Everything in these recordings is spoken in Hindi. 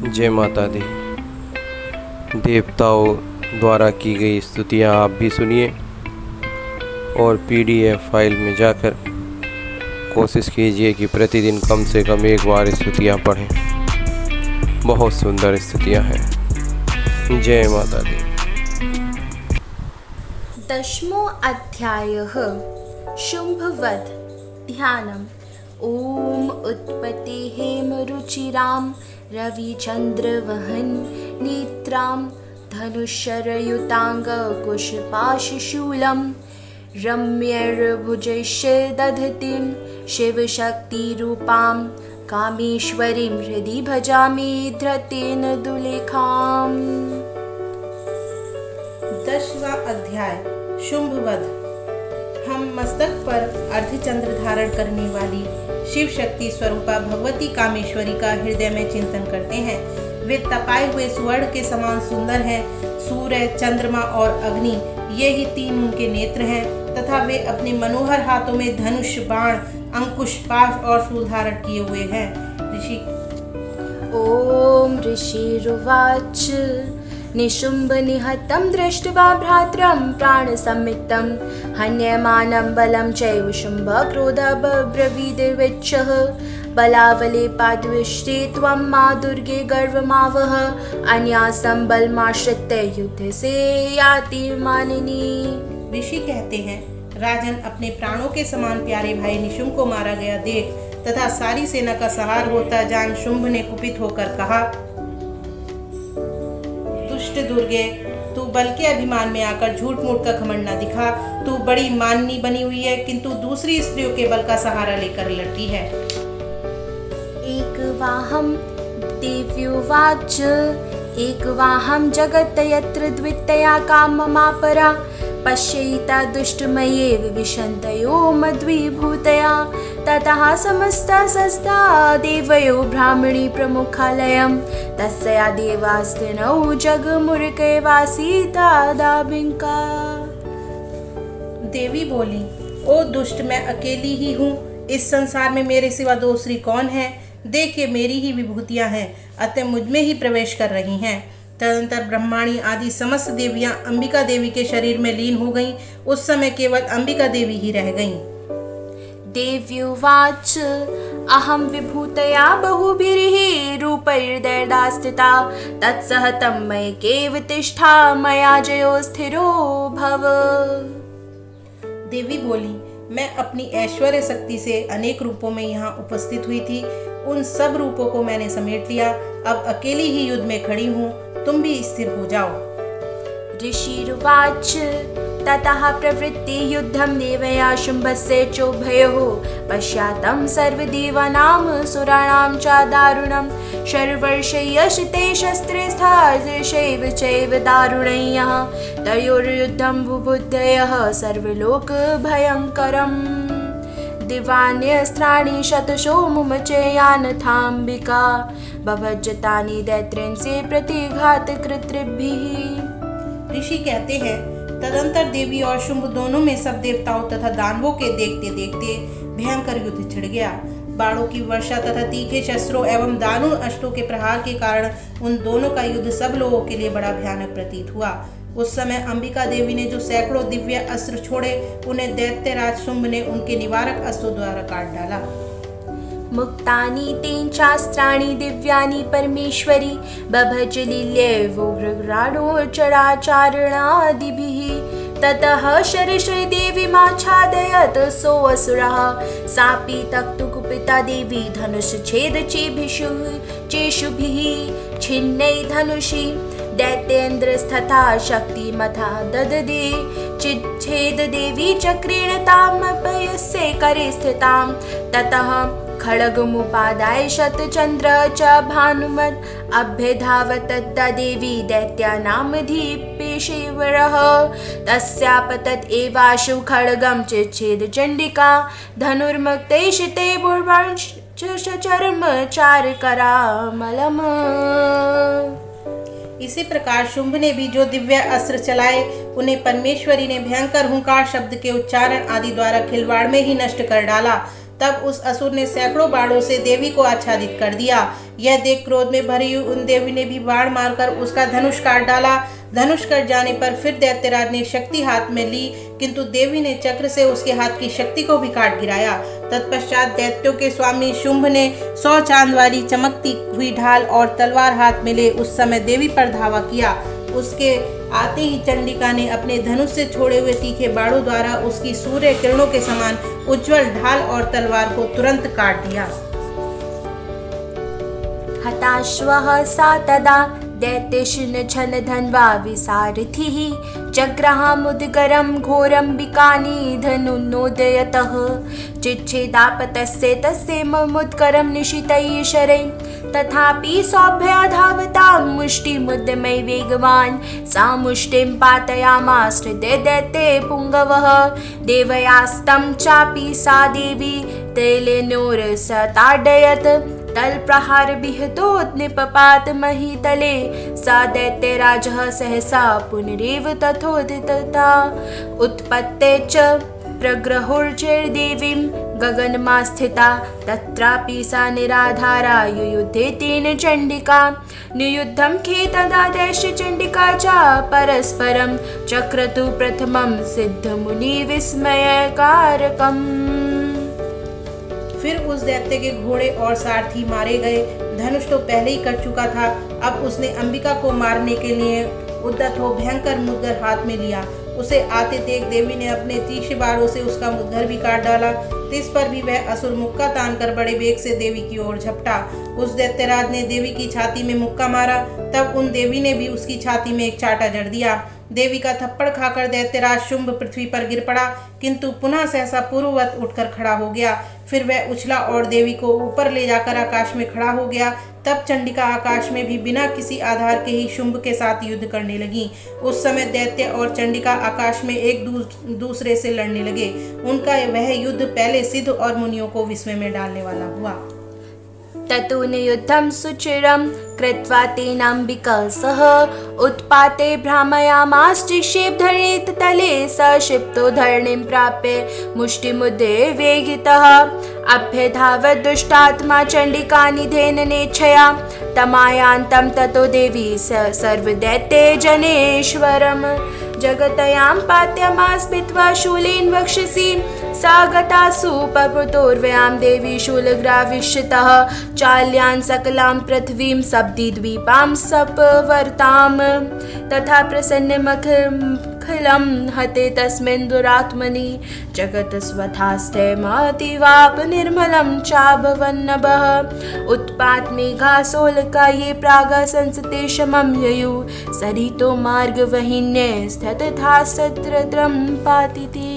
जय माता दी। देवताओं द्वारा की गई स्तुतियाँ आप भी सुनिए और PDF फाइल में जाकर कोशिश कीजिए कि प्रतिदिन कम से कम एक बार स्तुतियाँ पढ़ें। बहुत सुंदर स्तुतियाँ हैं। जय माता दी। 10वां अध्यायः शुम्भवध ध्यानम्। ॐ उत्पत्तेः रुचिरां रविचन्द्रवहन् नेत्रां धनुश्शरयुताङ्गकुशपाशशूलं रम्यैर्भुजैश्च दधतीं शिवशक्तिरूपां कामेश्वरीं हृदि भजामि धृतेन दुलेखाम्। 10वां अध्याय शुम्भवध। हम मस्तक पर अर्धचंद्र धारण करने वाली शिव शक्ति स्वरूपा भगवती कामेश्वरी का हृदय में चिंतन करते हैं। वे तपाए हुए स्वर्ण के समान सुंदर हैं। सूर्य, चंद्रमा और अग्नि ये ही 3 उनके नेत्र हैं तथा वे अपने मनोहर हाथों में धनुष, बाण, अंकुश, पाश और शूल धारण किए हुए हैं। ऋषि ॐ ऋषिरुवाच निशुम्भनिहतं दृष्ट्वा भ्रातरं प्राणसम्मितं हन्यमानं बलं चैव शुम्भः क्रोधब्रवीदिर्विच्छः बलावले पाद्विष्टे त्वं मा दुर्गे गर्वमावह अन्यासं बलमाश्रित्य युद्ध से याति मानिनी। ऋषि कहते हैं, राजन अपने प्राणों के समान प्यारे भाई निशुम्भ को मारा गया देख तथा सारी सेना का संहार होता जान शुम्भ ने कुपित होकर कहा, दुष्ट दुर्गे, तू बल के अभिमान में आकर झूठ मूठ का घमंड न दिखा। तू बड़ी माननी बनी हुई है किंतु दूसरी स्त्रियों के बल का सहारा लेकर लड़ती है। एकवाहं देव्युवाच एकवाहं जगत् यत्र द्वितया काममापरा पश्यैता दुष्टमयेव विशन्तयो मद्विभूतया ततः समस्ता सस्ता देवयो ब्राह्मणी प्रमुखालयं तस्या देवास्तिनौ जगमुर्कैवासीता दाबिंका। देवी बोली, ओ दुष्ट, मैं अकेली ही हूँ। इस संसार में मेरे सिवा दूसरी कौन है? देखिए, मेरी ही विभूतियाँ हैं, अतः मुझ में ही प्रवेश कर रही हैं। तदंतर ब्रह्माणी आदि समस्त देवियां अंबिका देवी के शरीर में लीन हो गईं। उस समय केवल अंबिका देवी ही रह गईं। देव्युवाच अहं विभूतया बहुभिः रूपैर्दैर्दा स्थिता तत्सहतं मयिकेव तिष्ठा मया जयो स्थिरो भव। देवी बोली, मैं अपनी ऐश्वर्य शक्ति से अनेक रूपों में यहाँ उपस्थित हुई थी। उन सब रूपों को मैंने समेट लिया। अब अकेली ही युद्ध में खड़ी हूँ, तुम भी स्थिर हो जाओ। ऋषिरुवाच ततः प्रवृत्ति युद्धं देवया शुम्भस्य चोभयोः पश्चातं सर्वदेवानां सुराणां च दारुणं शर्वर्षयशते शस्त्रे स्थादृशैव चैव दारुणयः तयोर्युद्धं बुबुद्धयः सर्वलोकभयङ्करम्। दिवान्यस्त्राणि शतशो मुमचयानथाम्बिका बभज्जतानि दैत्रेण से प्रतिघातकृतृभिः। ऋषि कहते हैं, तदंतर देवी और शुंभ दोनों में सब देवताओं तथा दानवों के देखते देखते भयंकर युद्ध छिड़ गया। बाणों की वर्षा तथा तीखे शस्त्रों एवं दारुण अस्त्रों के प्रहार के कारण उन दोनों का युद्ध सब लोगों के लिए बड़ा भयानक प्रतीत हुआ। उस समय अंबिका देवी ने जो सैकड़ों दिव्य अस्त्र छोड़े, उन्हें दैत्यराज शुंभ ने उनके निवारक अस्त्रों द्वारा काट डाला। मुक्तानि तेन शास्त्राणि दिव्यानि परमेश्वरी बभज लील्यैर्वोग्रगाढो चराचरणादिभिः ततः शरश्री देवी माच्छादयत् सोऽसुरः सापि तक्तु कुपिता देवी धनुष छेद चेशुभिः छिन्नै धनुषि दैत्येन्द्रस्तथा शक्तिमथा दददे चिच्छेद देवी चक्रेण तामपयस्य करे स्थितां ततः खड्गमुपादाय शतचन्द्र च भानुमत् अभ्यधावत् तद्दा देवी दैत्यानामधिपेशेवरः तस्यापतत् एवाशु खड्गं चिच्छेद चण्डिका धनुर्मुक्तैषिते चर्मचारकरामलम्। इसी प्रकार शुंभ ने भी जो दिव्य अस्त्र चलाए, उन्हें परमेश्वरी ने भयंकर हुंकार शब्द के उच्चारण आदि द्वारा खिलवाड़ में ही नष्ट कर डाला। तब उस असुर ने सैकड़ों बाणों से देवी को आच्छादित कर दिया। यह देख क्रोध में भरी हुई उन देवी ने भी बाण मारकर उसका धनुष काट डाला। धनुष कट जाने पर फिर दैत्यराज ने शक्ति हाथ में ली, किंतु देवी ने चक्र से उसके हाथ की शक्ति को भी काट गिराया। तत्पश्चात दैत्यों के स्वामी शुंभ ने 100 चांद वाली चमकती हुई ढाल और तलवार हाथ में ले उस समय देवी पर धावा किया। उसके आते ही चंडिका ने अपने धनुष से छोड़े हुए तीखे बाणों द्वारा उसकी सूर्य किरणों के समान उज्जवल ढाल और तलवार को तुरंत काट दिया। हताश्वः सा तदा दैत्येषु छन धन्वा विसारथिः जग्राहमुदगरं घोरम्बिकानि धनुन्नोदयतः चिच्छेदापतस्य तस्य मुद्गरं निशितैः शरैः तथापि सौभ्या धावतां मुष्टिमुद्यमै वेगवान् सा मुष्टिं पातयामास हृदये दैत्ये पुङ्गवः देवयास्तं चापि सा देवी तैलेनोरसताडयत् तलप्रहार विहतोद्निपपात महीतले सा दैत्यराजः सहसा पुनरेव तथोदितता उत्पत्ते च प्रग्रहोर्जैर्देवीं गगनमास्थिता तत्रापि सा निराधारा युयुधे तेन चण्डिका नियुद्धं खे तदा दैत्यचण्डिका च परस्परं चक्रतु प्रथमं सिद्धमुनि विस्मयकारकम्। फिर उस दैत्य के घोड़े और सारथी मारे गए। धनुष तो पहले ही कट चुका था, अब उसने अंबिका को मारने के लिए उद्यत हो भयंकर मुद्गर हाथ में लिया। उसे आते देख देवी ने अपने तीखे बाणों से उसका मुद्गर भी काट डाला। इस पर भी वह असुर मुक्का तानकर बड़े वेग से देवी की ओर झपटा। उस दैत्यराज ने देवी की छाती में मुक्का मारा, तब उन देवी ने भी उसकी छाती में एक चाटा जड़ दिया। देवी का थप्पड़ खाकर दैत्यराज शुंभ पृथ्वी पर गिर पड़ा, किंतु पुनः सहसा पूर्ववत उठकर खड़ा हो गया। फिर वह उछला और देवी को ऊपर ले जाकर आकाश में खड़ा हो गया। तब चंडिका आकाश में भी बिना किसी आधार के ही शुंभ के साथ युद्ध करने लगी। उस समय दैत्य और चंडिका आकाश में एक दूसरे से लड़ने लगे। उनका वह युद्ध पहले सिद्ध और मुनियों को विस्मय में डालने वाला हुआ। ततो नियुद्धं सुचिरं कृत्वा तेनाम्बिका सह उत्पाते भ्रामयामाश्चिक्षेपधरणित तले स क्षिप्तो धरणिं प्राप्य मुष्टिमुद्रे वेगितः अभ्यधावत् दुष्टात्मा चण्डिका निधेन नेच्छया तमायान्तं ततो देवी सर्वदैत्ये जनेश्वरम् जगतयां पात्यमास्पित्वा शूलेन वक्षसि सा गतासु पपुतोर्व्यां देवी शूलग्राविष्यतः चाल्यां सकलां पृथ्वीं सप्तद्वीपां सपवर्तां तथा प्रसन्नमखिलं हते तस्मिन् दुरात्मनि जगतस्वथास्थैमतीवाप निर्मलं चाभवन्नभः उत्पातमेघासोलका ये प्रागा संसते शमं ययु सरितो मार्गवहिन्ये स्थितथा सत्रत्रं पातिते।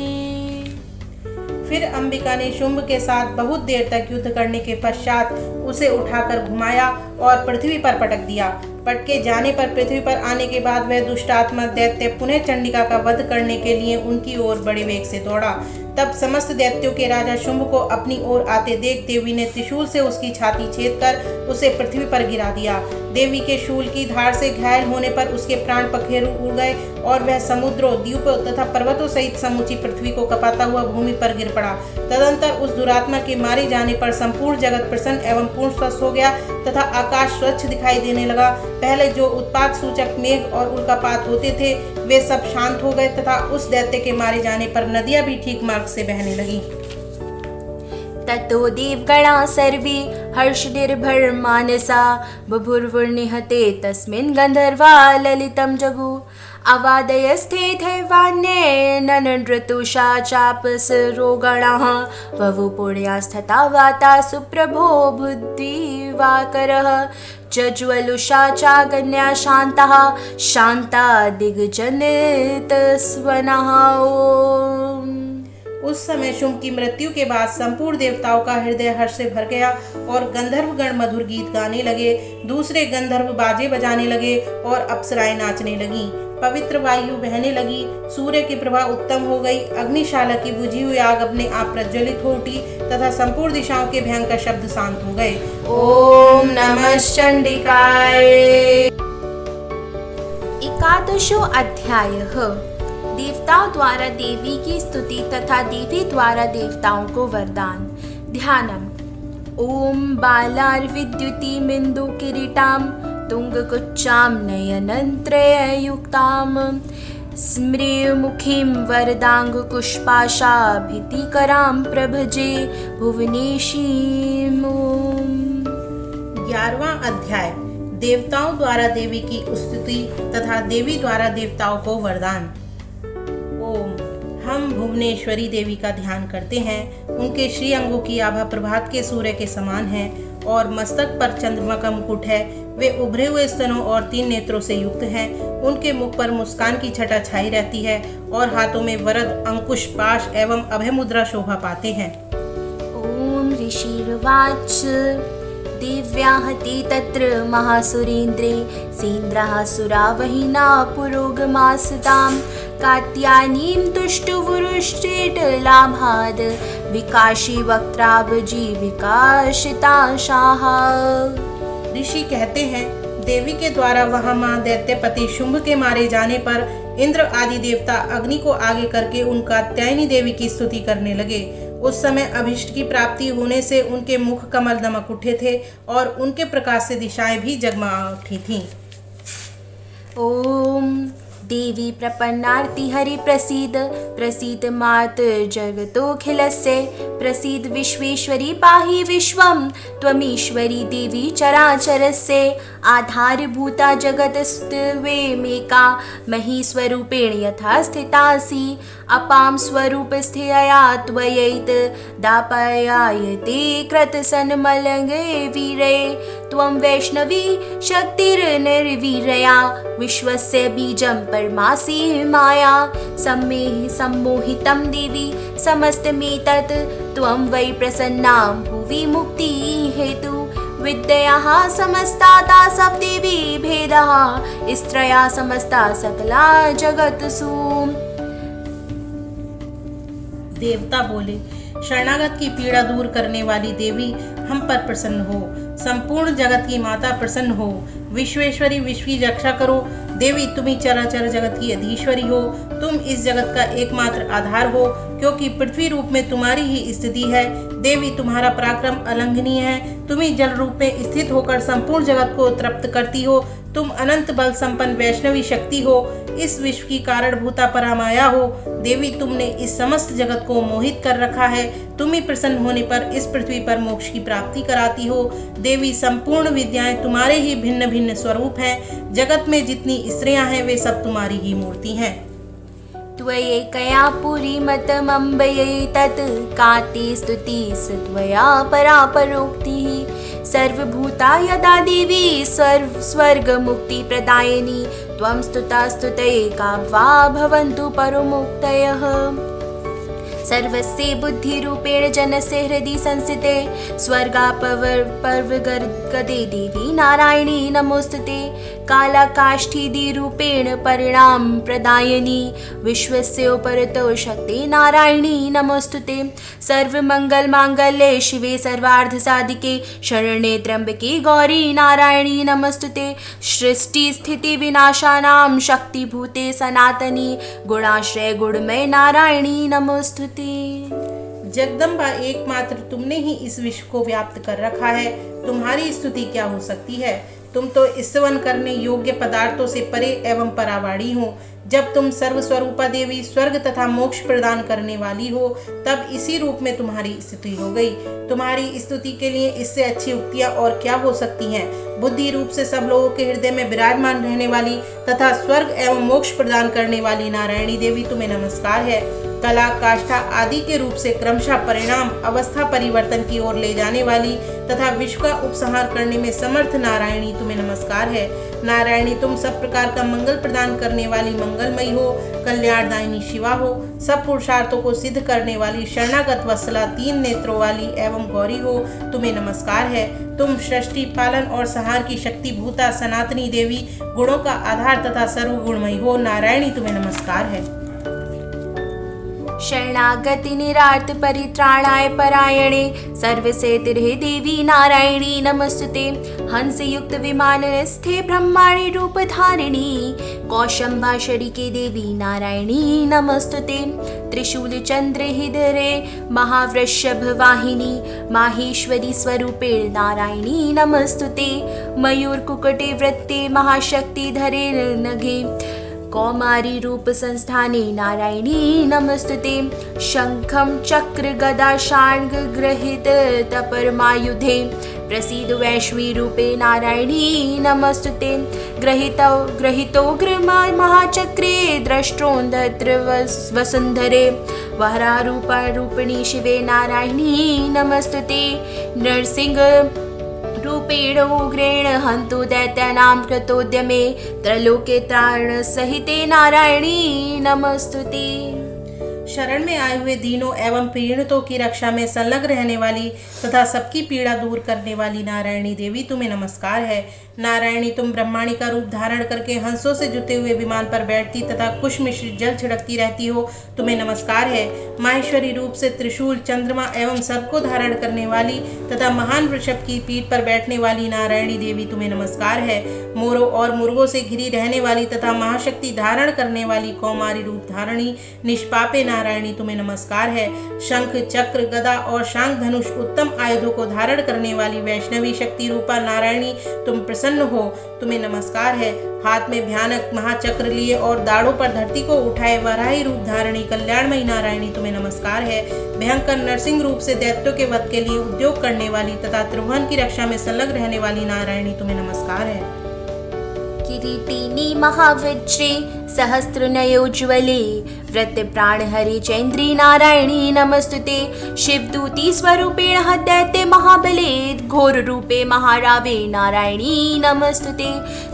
फिर अंबिका ने शुंभ के साथ बहुत देर तक युद्ध करने के पश्चात उसे उठाकर घुमाया और पृथ्वी पर पटक दिया। पटके जाने पर पृथ्वी पर आने के बाद वह दुष्टात्मा दैत्य पुनः चंडिका का वध करने के लिए उनकी ओर बड़े वेग से दौड़ा। तब समस्त दैत्यों के राजा शुंभ को अपनी ओर आते देख देवी ने त्रिशूल से उसकी छाती छेदकर उसे पृथ्वी पर गिरा दिया। देवी के शूल की धार से घायल होने पर उसके प्राण पखेरु उड़ गए और वह समुद्रों, द्वीपों तथा पर्वतों सहित समूची पृथ्वी को कपाता हुआ भूमि पर गिर पड़ा। तदंतर उस दुरात्मा के मारे जाने पर संपूर्ण जगत प्रसन्न एवं पूर्ण स्वस्थ हो गया तथा आकाश स्वच्छ दिखाई देने लगा। पहले जो उत्पात सूचक मेघ और उल्कापात होते थे वे सब शांत हो गए तथा उस दैत्य के मारे जाने पर नदियां भी ठीक मार्ग से बहने लगी। ततो देवगणा सर्वे हर्षनिर्भरमानसा बभुर्वुर्निहते तस्मिन् गन्धर्वा ललितं जगु अवादयस्थे दैवान्ये नननृतुषा चापसरोगणः ववुपुण्यास्तथा वाता सुप्रभो बुद्धिवाकरः जज्वलुषा चागन्या शान्तः शान्ता दिग्जनितस्वनः। ओम। उस समय शुंभ की मृत्यु के बाद संपूर्ण देवताओं का हृदय हर्ष से भर गया और गंधर्वगण मधुर गीत गाने लगे। दूसरे गंधर्व बाजे बजाने लगे और अप्सराएं नाचने लगी। पवित्र वायु बहने लगी। सूर्य की प्रभा उत्तम हो गई। अग्निशाला की बुझी हुई आग अपने आप प्रज्वलित हो उठी तथा संपूर्ण दिशाओं के भयंकर शब्द शांत हो गए। ओम नमः चंडिकाय। एकादशो अध्यायः। देवताओं द्वारा देवी की स्तुति तथा देवी द्वारा देवताओं को वरदान। ध्यानम्। ॐ बालार्विद्युतिमिन्दुकिरीटां तुङ्गकुच्चां नयनत्रययुक्तां स्म्रेमुखीं वरदाङ्गुपुष्पाशाभितिकरां प्रभजे भुवनेशीम्। 11वां अध्याय देवताओं द्वारा देवी की स्तुति तथा देवी द्वारा देवताओं को वरदान। ओम। हम भुवनेश्वरी देवी का ध्यान करते हैं। उनके श्री अंगों की आभा प्रभात के सूर्य के समान है और मस्तक पर चंद्रमा का मुकुट है। वे उभरे हुए स्तनों और 3 नेत्रों से युक्त हैं। उनके मुख पर मुस्कान की छटा छाई रहती है और हाथों में वरद, अंकुश, पाश एवं अभय मुद्रा शोभा पाते हैं। ॐ ऋषिर्वाच दिव्याहति तत्र महासुरेन्द्रे सेन्द्रः सुरावहिना पुरोगमासतां कात्यायनीं तुष्टुवुरुश्चेटलाभाद् विकाशी वक्त्राब्जी विकाशिताशाः। ऋषि कहते हैं, देवी के द्वारा वहां मां दैत्यपति शुंभ के मारे जाने पर इंद्र आदि देवता अग्नि को आगे करके उनका कात्यायनी देवी की स्तुति करने लगे। उस समय अभिष्ट की प्राप्ति होने से उनके मुख कमल दमक उठे थे और उनके प्रकाश से दिशाएं भी जगमा उठी थीं। ॐ देवी प्रपन्नार्ति हरि प्रसीद प्रसीद मात जगतोऽखिलस्य प्रसीद विश्वेश्वरी पाहि विश्वं त्वमीश्वरी देवी चराचरस्य आधारभूता जगतस्त्वेमेका महीस्वरूपेण यथा स्थितासि अपां स्वरूपस्थितया त्वयैत दापयायते कृतसन्मलङ्गे वीरे त्वं वैष्णवी शक्तिर्निर्वीर्या विश्वस्य बीजं परमासि माया सम्मोहितं देवी समस्तमेतत् त्वं वै प्रसन्ना भुवि मुक्ति हेतु विद्याः समस्ताता सप्तदेवी भेदः स्त्रया समस्ता सकला जगत्सु। देवता बोले, शरणागत की पीड़ा दूर करने वाली देवी हम पर प्रसन्न हो। संपूर्ण जगत की माता प्रसन्न हो। विश्वेश्वरी विश्व की रक्षा करो। देवी तुम ही चराचर जगत की अधीश्वरी हो। तुम इस जगत का एकमात्र आधार हो, क्योंकि पृथ्वी रूप में तुम्हारी ही स्थिति है। देवी तुम्हारा पराक्रम अलंघनीय है। तुम ही जल रूप में स्थित होकर संपूर्ण जगत को तृप्त करती हो। तुम अनंत बल संपन्न वैष्णवी शक्ति हो। इस विश्व की कारणभूता परामाया हो। देवी तुमने इस समस्त जगत को मोहित कर रखा है। तुम ही प्रसन्न होने पर इस पृथ्वी पर मोक्ष की प्राप्ति कराती हो। देवी संपूर्ण विद्याएं तुम्हारे ही भिन्न भिन्न स्वरूप हैं। जगत में जितनी स्त्रियां हैं वे सब तुम्हारी ही मूर्ति हैं। त्वयैकया पुरीमतमम्बयै तत् काते स्तुतिस् त्वया परा परोक्तिः सर्वभूता यदा देवी स्वर्गमुक्तिप्रदायिनी त्वं स्तुता स्तुतैका वा भवन्तु परमुक्तयः। सर्वस्य बुद्धिरूपेण जनस्य हृदि संस्थिते स्वर्गापर्वगदे देवी नारायणी नमोस्तुते कालाकाष्ठिदिरूपेण परिणाम प्रदायिनी विश्वस्योपरतो शक्ति नारायणी नमोस्तुते सर्वमंगलमांगल्ये शिवे सर्वार्धसाधिके शरण्ये त्र्यंबके गौरी नारायणी नमोस्तुते सृष्टिस्थितिविनाशानां शक्तिभूते सनातनी गुणाश्रय गुणमय नारायणी नमोस्तुते। जगदम्बा एकमात्र तुमने ही इस विश्व को व्याप्त कर रखा है। तुम्हारी स्तुति क्या हो सकती है। तुम तो स्तवन करने योग्य पदार्थों से परे एवं परावाणी हो। जब तुम सर्वस्वरूपा देवी स्वर्ग तथा मोक्ष प्रदान करने वाली हो, तब इसी रूप में तुम्हारी स्तुति हो गई। तुम्हारी स्तुति के लिए इससे अच्छी उक्तियां और क्या हो सकती हैं। बुद्धि रूप से सब लोगों के हृदय में विराजमान रहने वाली तथा स्वर्ग एवं मोक्ष प्रदान करने वाली नारायणी देवी तुम्हें नमस्कार है। कला, काष्ठा आदि के रूप से क्रमशः परिणाम अवस्था परिवर्तन की ओर ले जाने वाली तथा विश्व का उपसंहार करने में समर्थ नारायणी तुम्हें नमस्कार है। नारायणी तुम सब प्रकार का मंगल प्रदान करने वाली मंगलमयी हो, कल्याणदायिनी शिवा हो, सब पुरुषार्थों को सिद्ध करने वाली शरणागत वत्सला 3 नेत्रों वाली एवं गौरी हो, तुम्हें नमस्कार है। तुम सृष्टि, पालन और संहार की शक्ति भूता सनातनी देवी गुणों का आधार तथा सर्वगुणमयी हो, नारायणी तुम्हें नमस्कार है। शरणागति निरार्थ परित्राणाय परायणे सर्वसे तिर्हे देवी नारायणी नमस्तुते। हंस युक्त विमानस्थे ब्रह्माणी रूप धारिणी कौशंबा शरीके देवी नारायणी नमस्तुते। त्रिशूल चंद्र हृदये महावृषभ वाहिनी माहेश्वरी स्वरूपेण नारायणी नमस्तुते। मयूर कुकटे वृत्ते महाशक्ति धरे नघे कौमारी रूप संस्थाने नारायणी नमस्तुते। शंखम चक्र गदा शार्ङ्ग गृहीत तपरमायुधे प्रसीद वैश्वी रूपे नारायणी नमस्तुते। ग्रहीतोग्र महाचक्रे द्रष्टोऽन्धत्र वसुन्धरे वहरा रूपिणी शिवे नारायणी नमस्तुते। नरसिंह रूपेण उग्रेण हन्तु दैत्यानां कृतोद्यमे त्रैलोक्ये त्राण सहिते नारायणी नमस्तुते। शरण में आए हुए दीनों एवं पीड़ितों की रक्षा में संलग्न रहने वाली तथा सबकी पीड़ा दूर करने वाली नारायणी देवी तुम्हें नमस्कार है। नारायणी तुम ब्रह्माणी का रूप धारण करके हंसों से जुते हुए विमान पर बैठती तथा कुश मिश्रित जल छिड़कती रहती हो, तुम्हें नमस्कार है। माहेश्वरी रूप से त्रिशूल चंद्रमा एवं सर्प को धारण करने वाली तथा महान वृषभ की पीठ पर बैठने वाली नारायणी देवी तुम्हें नमस्कार है। मोरों और मुर्गों से घिरी रहने वाली तथा महाशक्ति धारण करने वाली कौमारी रूप धारणी निष्पापे नारायणी तुम्हें नमस्कार है। शंख चक्र गदा और शांग धनुष उत्तम आयुधों को धारण करने वाली वैष्णवी शक्ति रूपा नारायणी तुम प्रसन्न हो, तुम्हें नमस्कार है। हाथ में भयानक महाचक्र लिए और दाढ़ों पर धरती को उठाए वराही रूप धारणी कल्याणमयी नारायणी तुम्हें नमस्कार है। भयंकर नरसिंह रूप से दैत्यों के वध के लिए उद्योग करने वाली तथा त्रिभुवन की रक्षा में संलग्न रहने वाली नारायणी तुम्हें नमस्कार है। किरीटिनी महावज्रे सहस्रनयोज्ज्वले व्रत प्राणहरे चैन्द्री नारायणी नमस्तुते। शिवदूती स्वरूपेण दैत्य महाबले घोर रूपे महारावे नारायणी नमस्तुते।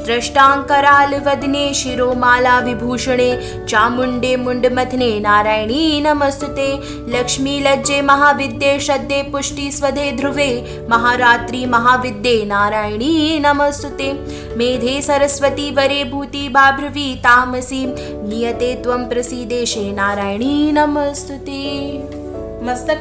दृष्टांकराल वदने शिरोमाला विभूषणे चामुंडे मुंडमथने नारायणी नमस्तुते। लक्ष्मी लज्जे महाविद्ये श्रद्धे पुष्टि स्वधे ध्रुवे महारात्रि महाविद्ये नारायणी नमस्तुते। मेधे सरस्वती वरे भूति बाभ्रवी तामसी नियते त्वं प्रसीदेशे नारायणी नमस्तुते। मस्तक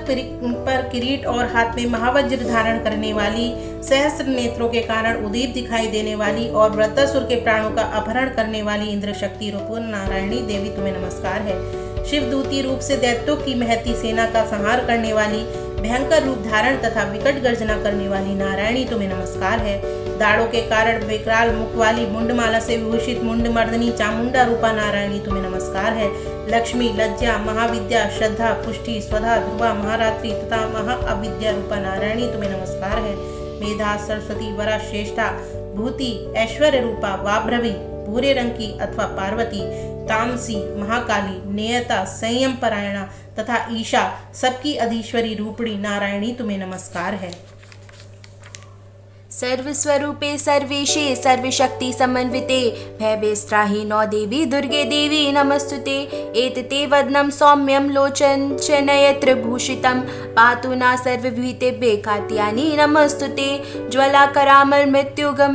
पर किरीट और हाथ में महावज्र धारण करने वाली सहस्त्र नेत्रों के कारण उदीप दिखाई देने वाली और वृत्रासुर के प्राणों का अपहरण करने वाली इंद्र शक्ति रूप नारायणी देवी तुम्हें नमस्कार है। शिवदूती रूप से दैत्यों की महती सेना का संहार करने वाली भयंकर रूप धारण तथा विकट गर्जना करने वाली नारायणी तुम्हें नमस्कार है। दाढ़ों के कारण विकराल मुख वाली मुंडमाला से विभूषित मुंडमर्दनी चामुंडा रूपा नारायणी तुम्हें नमस्कार है। लक्ष्मी लज्जा महाविद्या श्रद्धा पुष्टि स्वधा ध्रुवा महारात्रि तथा महाअविद्या रूपा नारायणी तुम्हें नमस्कार है। मेधा सरस्वती वरा श्रेष्ठा भूति ऐश्वर्य रूपा वाभ्रवी भूरे रंग की अथवा पार्वती तामसी महाकाली नेयता संयम परायणा तथा ईशा सबकी अधीश्वरी रूपणी नारायणी तुम्हें नमस्कार है। सर्वस्वरूपे सर्वेशे सर्वशक्ति समन्विते भयभेस्त्राहि नौ देवी दुर्गे देवी नमस्तुते। एतते वदनं सौम्यं लोचन च नयत्र भूषितं पातु न सर्वभीतेभ्ये कात्यायनी नमस्तुते। ज्वलाकरामल मृत्युगम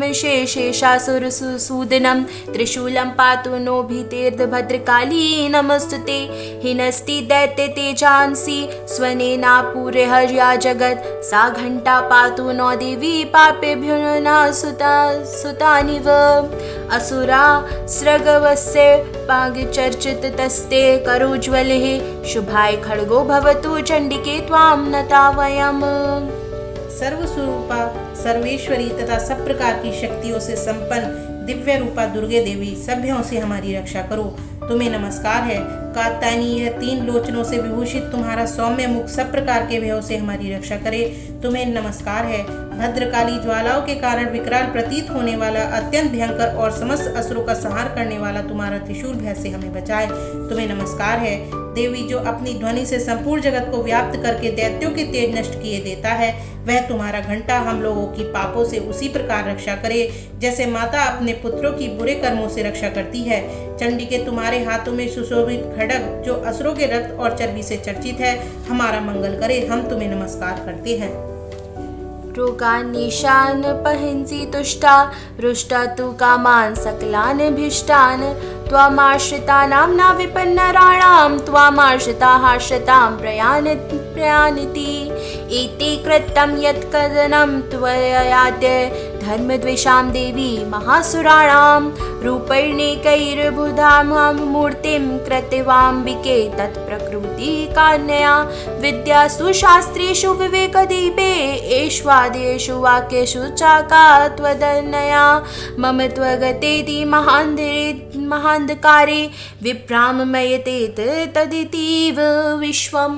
शेषासुरसूदनं त्रिशूलं पातु नो भीतेर्भद्रकाली नमस्तुते। हिनस्ति दैत्य तेजांसि स्वनेनापूर्यहर्या जगत् सा घंटा पातु नौ देवी पापे सुतानिव असुरा स्रगवस्य पागचर्चित तस्ते करोज्वले शुभाय खड्गो भवतु चंडिके त्वां नता वयम्। सर्वस्वरूपा सर्वेश्वरी तथा सब प्रकार की शक्तियों से संपन्न दिव्य रूपा दुर्गे देवी सभ्यों से हमारी रक्षा करो, तुम्हें नमस्कार है। कात्यायनी यह 3 लोचनों से विभूषित तुम्हारा सौम्य मुख सब प्रकार के भयों से हमारी रक्षा करे, तुम्हें नमस्कार है। भद्रकाली ज्वालाओं के कारण विकराल प्रतीत होने वाला अत्यंत भयंकर और समस्त असुरों का संहार करने वाला तुम्हारा त्रिशूल भय से हमें बचाए, तुम्हें नमस्कार है। देवी जो अपनी ध्वनि से संपूर्ण जगत को व्याप्त करके दैत्यों के तेज नष्ट किए देता है, वह तुम्हारा घंटा हम लोगों की पापों से उसी प्रकार रक्षा करे जैसे माता अपने पुत्रों की बुरे कर्मों से रक्षा करती है। चंडिके तुम्हारे हाथों में सुशोभित खड्ग जो असुरों के रक्त और चर्बी से चर्चित है, हमारा मंगल करे, हम तुम्हें नमस्कार करते हैं। रोगान्निशान पहंसि तुष्टा रुष्टा तु कामान् सकलान् भीष्टान् त्वामाश्रितानां न विपन्नराणां त्वामाश्रिताः शतां प्रयान्ति इति कृतं यत्कदनं त्वयाद्य धर्मद्वेषां देवी महासुराणां रूपैर्णैकैर्बुधां मूर्तिं कृतवाम्बिके तत्प्रकृतिकान्यया विद्यासु शास्त्रेषु विवेकदीपे एष्वादेषु वाक्येषु चाका त्वदन्यया मम त्वगतेति महान्धकारे विभ्रामयते तदितीव विश्वम्।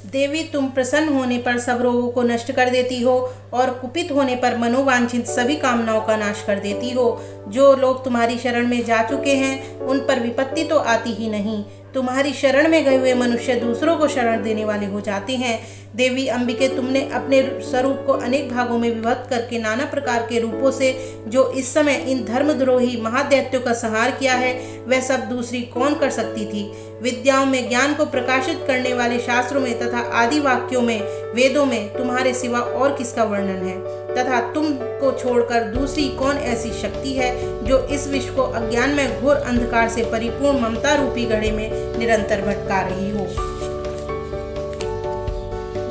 देवी, तुम प्रसन्न होने पर सब रोगों को नष्ट कर देती हो और कुपित होने पर मनोवांछित सभी कामनाओं का नाश कर देती हो। जो लोग तुम्हारी शरण में जा चुके हैं उन पर विपत्ति तो आती ही नहीं। तुम्हारी शरण में गए हुए मनुष्य दूसरों को शरण देने वाले हो जाते हैं। देवी अंबिके, तुमने अपने स्वरूप को अनेक भागों में विभक्त करके नाना प्रकार के रूपों से जो इस समय इन धर्मद्रोही महादैत्यों का संहार किया है, वह सब दूसरी कौन कर सकती थी। विद्याओं में ज्ञान को प्रकाशित करने वाले शास्त्रों में तथा आदि वाक्यों में, वेदों में तुम्हारे सिवा और किसका वर्णन है, तथा तुम को छोड़कर दूसरी कौन ऐसी शक्ति है जो इस विश्व को अज्ञान में घोर अंधकार से परिपूर्ण ममता रूपी घड़े में निरंतर भटका रही हो।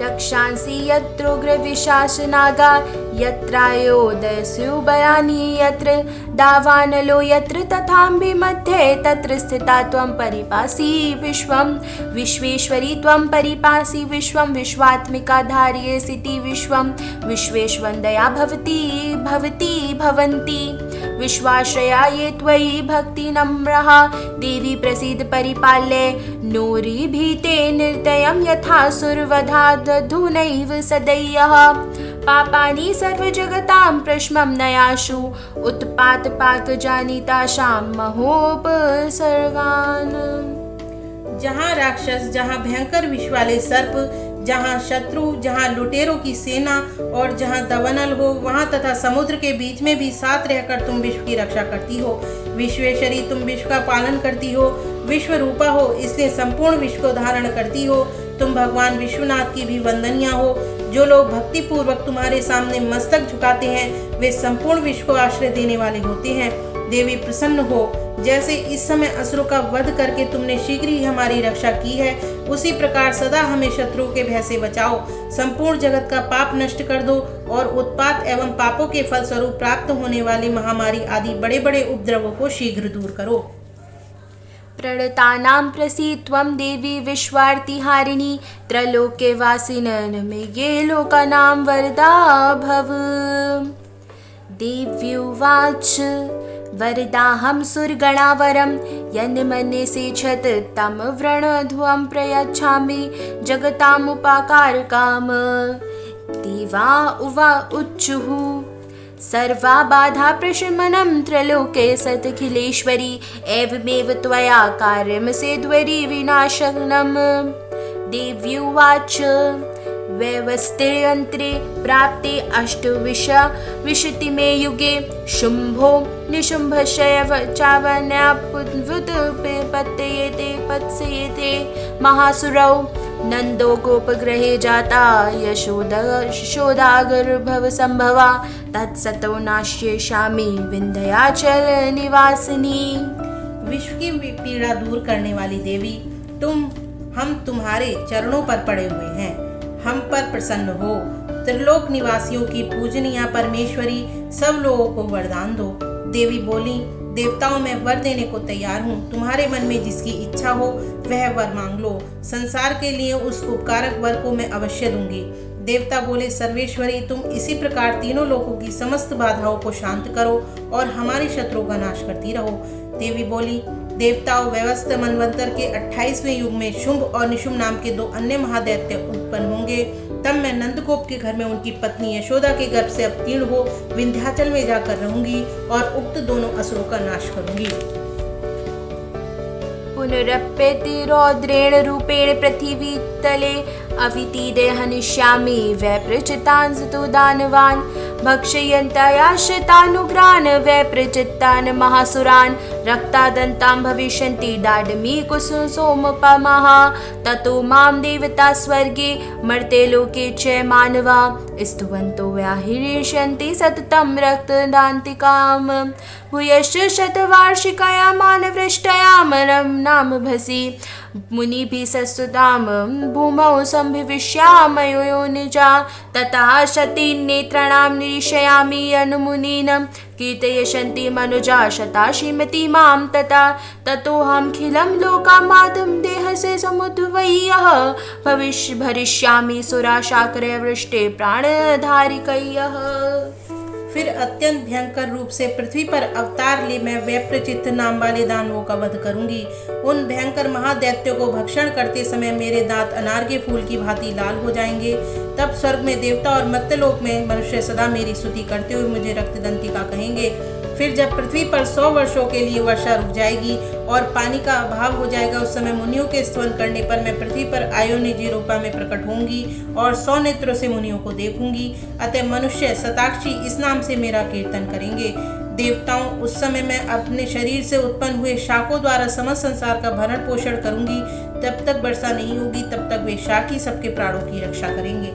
रक्षांसि यत्रोग्रविशासनागा यत्रायोदस्युभयानि यत्र दावानलो यत्र तथाम्बि मध्ये तत्र स्थिता त्वं परिपासि विश्वं विश्वेश्वरी त्वं परिपासि विश्वं विश्वात्मिका धार्येऽसि विश्वं विश्वेश्वन्दया भवति भवन्ति विश्वाश्रया ये त्वयि भक्तिनम्रः देवी प्रसीद परिपाल्ये नोरिभीते निर्दयं यथा सुरवधादधुनैव सदय्यः पापानि सर्वजगतां प्रश्मं नयाशु उत्पातपाकजानिताशां महोपसर्गान्। जहाँ राक्षस, जहाँ भयंकर विष वाले सर्प, जहाँ शत्रु, जहाँ लुटेरों की सेना और जहाँ दवनल हो, वहाँ तथा समुद्र के बीच में भी साथ रहकर तुम विश्व की रक्षा करती हो। विश्वेश्वरी, तुम विश्व का पालन करती हो। विश्व रूपा हो, इसलिए संपूर्ण विश्व को धारण करती हो। तुम भगवान विश्वनाथ की भी वंदनीय हो। जो लोग भक्ति पूर्वक तुम्हारे सामने मस्तक झुकाते हैं वे संपूर्ण विश्व को आश्रय देने वाले होते हैं। देवी, प्रसन्न हो। जैसे इस समय असुरों का वध करके तुमने शीघ्र ही हमारी रक्षा की है, उसी प्रकार सदा हमें शत्रुओं के भय से बचाओ। संपूर्ण जगत का पाप नष्ट कर दो और उत्पात एवं पापों के फलस्वरूप प्राप्त होने वाली महामारी आदि बड़े बड़े उपद्रवों को शीघ्र दूर करो। प्रणतानां प्रसीद त्वं देवी विश्वार्तिहारिणी त्रैलोक्य वासिनः मे ये लोकानां वरदा भव। देव्युवाच वरदाहं सुरगणावरं यन्मन्यसे छत तं व्रणध्वं प्रयच्छामि जगतामुपकारकाम। देवा उवाचुः सर्वा बाधा प्रशमनं त्रैलोक्ये सदखिलेश्वरी एवमेव त्वया कार्यं सेद्वरि विनाशनम्। देव्युवाच व्यवस्थेऽन्त्रे प्राप्ते अष्टविंशतिमे युगे शुम्भो निशुम्भशय चावण्यापत्स्येते महासुरौ नन्दो गोपगृहे जाता यशोदागर्भव संभवा तत्सतो नाश्येषामि विन्ध्याचल निवासिनी। विश्व की पीड़ा दूर करने वाली देवी, हम तुम्हारे चरणों पर पड़े हुए हैं। हम पर प्रसन्न हो। त्रिलोक निवासियों की पूजनीय परमेश्वरी, सब लोगों को वरदान दो। देवी बोली, देवताओं में वर देने को तैयार हूँ। तुम्हारे मन में जिसकी इच्छा हो वह वर मांग लो। संसार के लिए उस उपकारक वर को मैं अवश्य दूंगी। देवता बोले, सर्वेश्वरी, तुम इसी प्रकार तीनों लोकों की समस्त बाधाओं को शांत करो और हमारे शत्रुओं का नाश करती रहो। देवी बोली, देवताओं, व्यवस्थ मनवंतर के 28वें युग में शुंभ और निशुंभ नाम के 2 अन्य महादैत्य उत्पन्न होंगे। तब मैं नंदगोप के घर में उनकी पत्नी यशोदा के गर्भ से अवतीर्ण हो विंध्याचल में जाकर रहूंगी और उक्त दोनों असुरों का नाश करूंगी। पुनरप्येति रौद्रेण रूपेण पृथिवी तले अवितीदे हनिष्यामि वैप्रचितांस्तु दानवान् भक्षयन्त्याश्रितानुग्रान् वैप्रचित्तान् महासुरान् रक्तादन्तां भविष्यन्ति डाडमी कुसुमसोमपमः ततो मां देवता स्वर्गे मर्ते लोके च मानवा स्तुवन्तो व्याहृष्यन्ति सततं रक्तदान्तिकां भूयश्च शतवार्षिकायां मानवृष्ट्यां नाम भसि मुनिभिः सस्तुतां भूमौ सम्भविष्यामयो निजा ततः शतीन्नेत्राणां निरीक्षयामि अनुमुनीन् कीर्तयन्ति मनुजा शता श्रीमती मां तथा ततोऽहमखिलं लोकामादं देहसे समुद्भवयः भरिष्यामि सुराशाकरवृष्टे प्राणधारिकयः। फिर अत्यंत भयंकर रूप से पृथ्वी पर अवतार ले मैं वैप्रचित्त नाम वाले दानवों का वध करूंगी। उन भयंकर महादैत्यों को भक्षण करते समय मेरे दांत अनार के फूल की भांति लाल हो जाएंगे। तब स्वर्ग में देवता और मर्त्यलोक में मनुष्य सदा मेरी स्तुति करते हुए मुझे रक्तदंतिका कहेंगे। फिर जब पृथ्वी पर 100 वर्षों के लिए वर्षा रुक जाएगी और पानी का अभाव हो जाएगा, उस समय मुनियों के स्तवन करने पर मैं पृथ्वी पर आयोनिजी रूपा में प्रकट होंगी और 100 नेत्रों से मुनियों को देखूंगी। अतः मनुष्य शताक्षी इस नाम से मेरा कीर्तन करेंगे। देवताओं, उस समय मैं अपने शरीर से उत्पन्न हुए शाकों द्वारा समस्त संसार का भरण पोषण करूंगी। जब तक वर्षा नहीं होगी तब तक वे शाक ही सबके प्राणों की रक्षा करेंगे।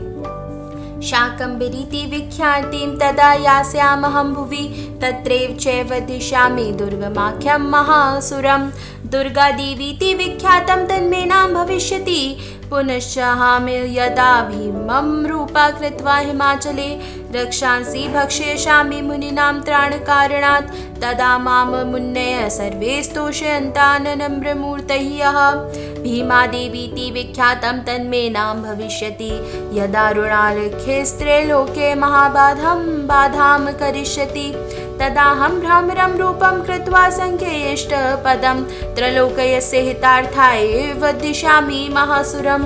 शाकम्भरीति विख्यातिं तदा यास्यामहं भुवि तत्रैव च वदिष्यामि दुर्गमाख्यं महासुरं दुर्गादेवीति विख्यातं तन्मे नाम भविष्यति पुनश्चाहं यदा भीमं रूपा कृत्वा हिमाचले रक्षांसि भक्षयिष्यामि मुनीनां त्राणकारणात् तदा मां मुनयः सर्वे स्तोषयन्तानम्रमूर्तयः भीमादेवीति विख्यातं तन्मे नाम भविष्यति यदा ऋणालेख्यस्त्रैलोके बाधां करिष्यति तदाहं भ्रामरं रूपं कृत्वा संख्येष्टपदं त्रैलोक्यस्य हितार्थाय वदिष्यामि महासुरम्।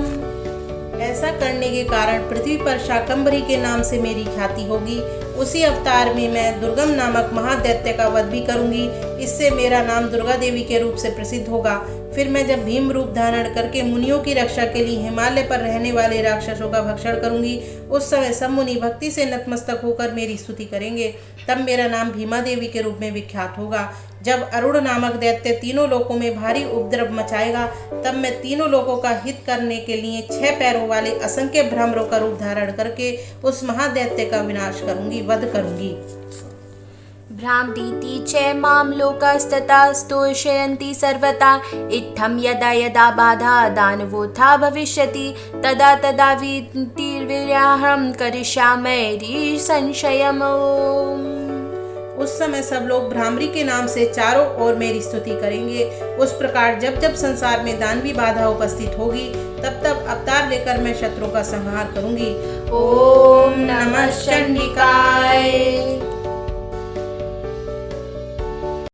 ऐसा करने के कारण पृथ्वी पर शाकंभरी के नाम से मेरी ख्याति होगी। उसी अवतार में मैं दुर्गम नामक महादैत्य का वध भी करूंगी। इससे मेरा नाम दुर्गा देवी के रूप से प्रसिद्ध होगा। फिर मैं जब भीम रूप धारण करके मुनियों की रक्षा के लिए हिमालय पर रहने वाले राक्षसों का भक्षण करूंगी, उस समय सब मुनि भक्ति से नतमस्तक होकर मेरी स्तुति करेंगे। तब मेरा नाम भीमा देवी के रूप में विख्यात होगा। जब अरुण नामक दैत्य तीनों लोकों में भारी उपद्रव मचाएगा, तब मैं तीनों लोकों का हित करने के लिए 6 पैरों वाले असंख्य भ्रमरों का रूप धारण करके उस महादैत्य का विनाश करूंगी, वध करूंगी। भ्रान्तीति च मां लोकास्तथा स्तोषयन्ति सर्वथा इत्थं यदा यदा बाधा दानवोत्था भविष्यति तदा तदा वीतिर्विर्याहं करिष्यामि संशयम्। उस समय सब लोग भ्रामरी के नाम से चारों ओर मेरी स्तुति करेंगे। उस प्रकार जब जब संसार में दानवी बाधा उपस्थित होगी तब तब अवतार लेकर मैं शत्रुओं का संहार करूंगी। ओम नमः चंडिकाय।